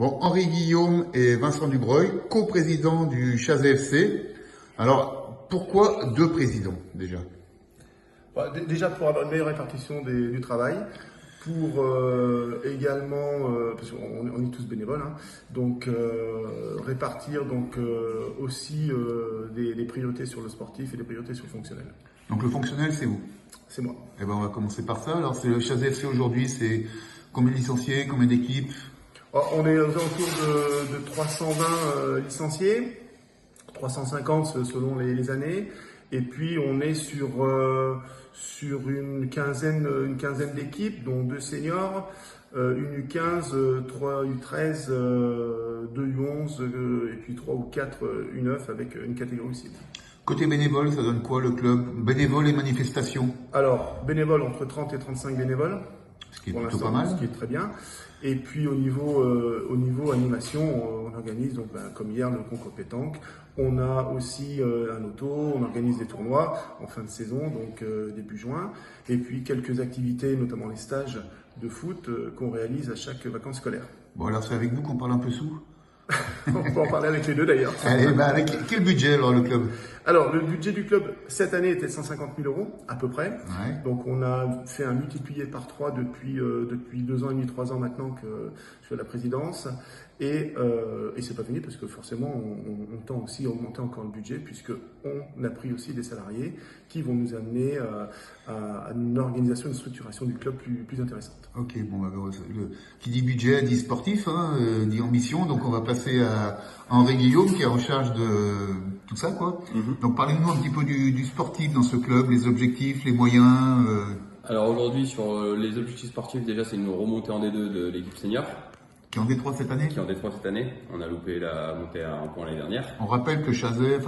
Bon, Henri Guillaume et Vincent Dubreuil, co-présidents du Chazé FC. Alors, pourquoi deux présidents déjà? Déjà pour avoir une meilleure répartition du travail, pour également, parce qu'on est tous bénévoles, hein, donc répartir aussi des priorités sur le sportif et des priorités sur le fonctionnel. Donc le fonctionnel, c'est vous? C'est moi. Eh ben, on va commencer par ça. Alors, c'est le Chazé FC aujourd'hui, c'est combien de licenciés, combien d'équipes? On est aux alentours de 320 licenciés, 350 selon les années, et puis on est sur une quinzaine d'équipes, dont 2 seniors, une U15, 3 U13, 2 U11, et puis 3 ou 4 U9 avec une catégorie cible. Côté bénévole, ça donne quoi le club? Bénévole et manifestations? Alors, bénévoles, entre 30 et 35 bénévoles. Ce qui est plutôt pas mal. Ce qui est très bien. Et puis au niveau animation, on organise, donc, comme hier, le concours pétanque. On a aussi un auto, on organise des tournois en fin de saison, donc début juin. Et puis quelques activités, notamment les stages de foot qu'on réalise à chaque vacances scolaires. Bon, alors c'est avec vous qu'on parle un peu sous? On peut en parler avec les deux d'ailleurs. Allez, avec quel budget alors le club? Alors le budget du club cette année était 150 000 € à peu près. Ouais. Donc on a fait un multiplié par 3 depuis 2 ans et demi, 3 ans maintenant que je suis à la présidence. Et c'est pas fini parce que forcément on tend aussi à augmenter encore le budget puisque on a pris aussi des salariés qui vont nous amener à une organisation, une structuration du club plus intéressante. Ok, bon, qui dit budget dit sportif, hein, dit ambition, donc on va passer à Henri Guillaume qui est en charge de tout ça, quoi. Mm-hmm. Donc parlez-nous un petit peu du sportif dans ce club, les objectifs, les moyens. Alors aujourd'hui sur les objectifs sportifs, déjà c'est une remontée en D2 de l'équipe senior. Qui est en D3 cette année? Qui est en D3 cette année. On a loupé la montée à un point l'année dernière. On rappelle que Chazé,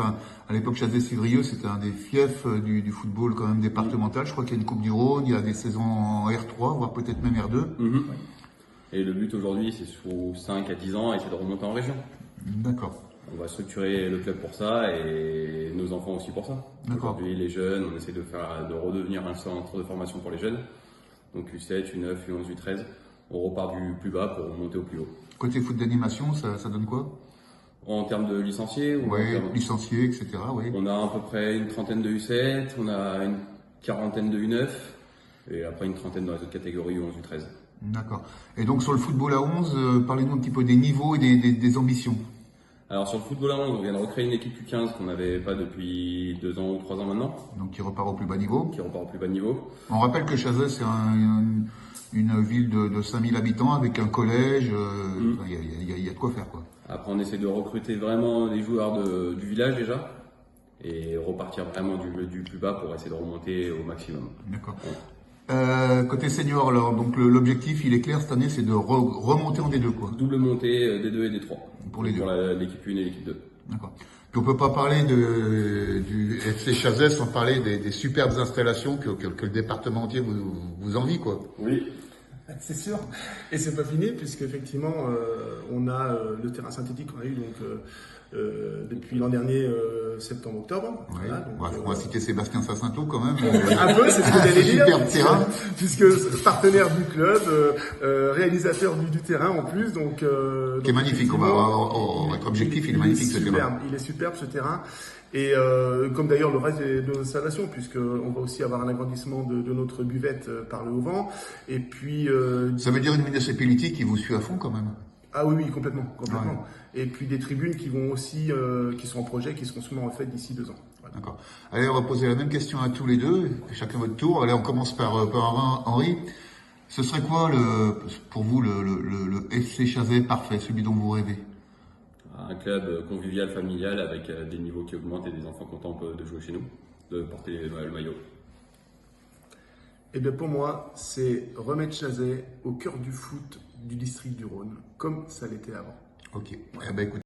à l'époque Chazé-Civrieux, c'était un des fiefs du football quand même départemental. Je crois qu'il y a une Coupe du Rhône, il y a des saisons en R3, voire peut-être même R2. Mm-hmm. Et le but aujourd'hui, c'est sous 5 à 10 ans, essayer de remonter en région. D'accord. On va structurer le club pour ça et nos enfants aussi pour ça. D'accord. Aujourd'hui, les jeunes, on essaie de redevenir un centre de formation pour les jeunes. Donc U7, U9, U11, U13. On repart du plus bas pour monter au plus haut. Côté foot d'animation, ça donne quoi? En termes de licenciés? Oui, licenciés, etc. Oui. On a à peu près une trentaine de U7, on a une quarantaine de U9 et après une trentaine dans les autres catégories U11, U13. D'accord. Et donc sur le football à 11, parlez-nous un petit peu des niveaux et des ambitions. Alors sur le football à 11, on vient de recréer une équipe U15 qu'on n'avait pas depuis 2 ans ou 3 ans maintenant. Donc qui repart au plus bas niveau. Qui repart au plus bas niveau. On rappelle que Chazé, c'est une ville de 5000 habitants avec un collège. Il y a de quoi faire, quoi. Après, on essaie de recruter vraiment les joueurs du village déjà et repartir vraiment du plus bas pour essayer de remonter au maximum. D'accord. Ouais. Côté senior, alors, donc l'objectif, il est clair cette année, c'est de remonter en D2, quoi. Double montée D2 et D3. Pour les deux. Pour l'équipe 1 et l'équipe 2. D'accord. Puis on peut pas parler du FC Chazé sans parler des superbes installations que le département entier vous envie, quoi. Oui. C'est sûr, et c'est pas fini puisque effectivement on a le terrain synthétique qu'on a eu depuis l'an dernier septembre-octobre. Ouais. Voilà, On va citer Sébastien Sassinto quand même. Un peu, c'est ce que j'allais dire. Superbe terrain, puisque partenaire du club, réalisateur du terrain en plus, donc qui est magnifique. Votre objectif, il est magnifique ce terrain. Il est superbe ce terrain. Et comme d'ailleurs le reste de nos installations, puisqu'on va aussi avoir un agrandissement de notre buvette par le Haut-Vent. Et puis ça veut dire une municipalité qui vous suit à fond quand même. Ah oui, complètement. Ouais. Et puis des tribunes qui vont aussi, qui sont en projet, qui seront sûrement refaites d'ici 2 ans. Voilà. D'accord. Allez, on va poser la même question à tous les deux, chacun votre tour. Allez, on commence par Henri. Ce serait quoi pour vous le FC Chazé parfait, celui dont vous rêvez? Un club convivial, familial, avec des niveaux qui augmentent et des enfants contents de jouer chez nous, de porter le maillot. Et bien pour moi, c'est remettre Chazé au cœur du foot du district du Rhône, comme ça l'était avant. Ok. Eh ben, écoute.